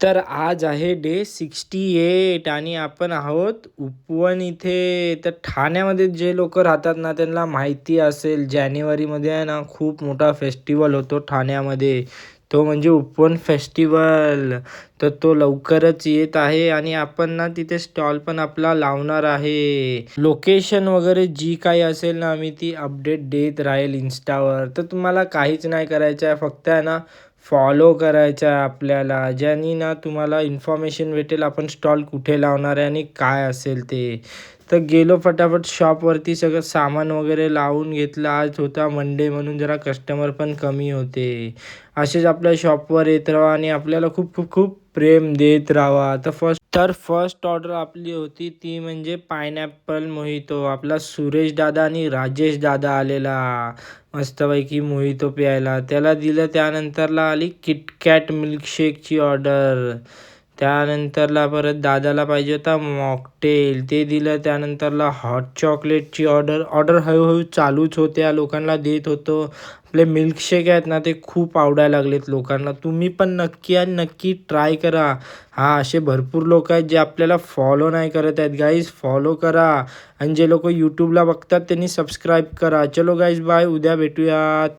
तर आज आहे डे 68 आणि आपण आहोत उपवन इथे. तर ठाण्यामध्ये जे लोक राहतात ना त्यांना माहिती असेल, जानेवारीमध्ये आहे ना खूप मोठा फेस्टिवल होतो ठाण्यामध्ये. तो म्हणजे उपवन फेस्टिवल. तर तो लवकरच येत आहे आणि आपण ना तिथे स्टॉल पण आपला लावणार आहे. लोकेशन वगैरे जी काही असेल ना आम्ही ती अपडेट देत राहील इंस्टावर. तर तुम्हाला काहीच नाही करायचं आहे, फक्त आहे ना फॉलो करायचा आहे आपल्याला, ज्यानी ना तुम्हाला इन्फॉर्मेशन भेटेल आपण स्टॉल कुठे लावणार आहे आणि काय असेल ते. तर गेलो फटाफट शॉपवरती, सगळं सामान वगैरे लावून घेतलं. आज होता मंडे म्हणून जरा कस्टमर पण कमी होते. असेच आपल्या शॉपवर येत राहा आणि आपल्याला खूप खूप खूप प्रेम देत राहा. तर फर्स्ट ऑर्डर आपली होती ती म्हणजे पायनॅपल मोहितो. आपला सुरेश दादा आणि राजेश दादा आलेला मस्तपैकी मोहितो प्यायला, त्याला दिलं. त्यानंतरला आली किटकॅट मिल्कशेकची ऑर्डर. त्यानंतरला परत दादाला पाहिजे होता मॉकटेल, ते दिलं. त्यानंतरला हॉट चॉकलेटची ऑर्डर ऑर्डर हळूहळू चालूच होत्या, लोकांना देत होतो. आपले मिल्कशेक आहेत ना ते खूप आवडायला लागलेत लोकांना. तुम्ही पण नक्की आणि नक्की ट्राय करा. हां, असे भरपूर लोक आहेत जे आपल्याला फॉलो नाही करत आहेत. गाईज फॉलो करा आणि जे लोक यूट्यूबला बघतात त्यांनी सबस्क्राईब करा. चलो गाईज बाय, उद्या भेटूयात.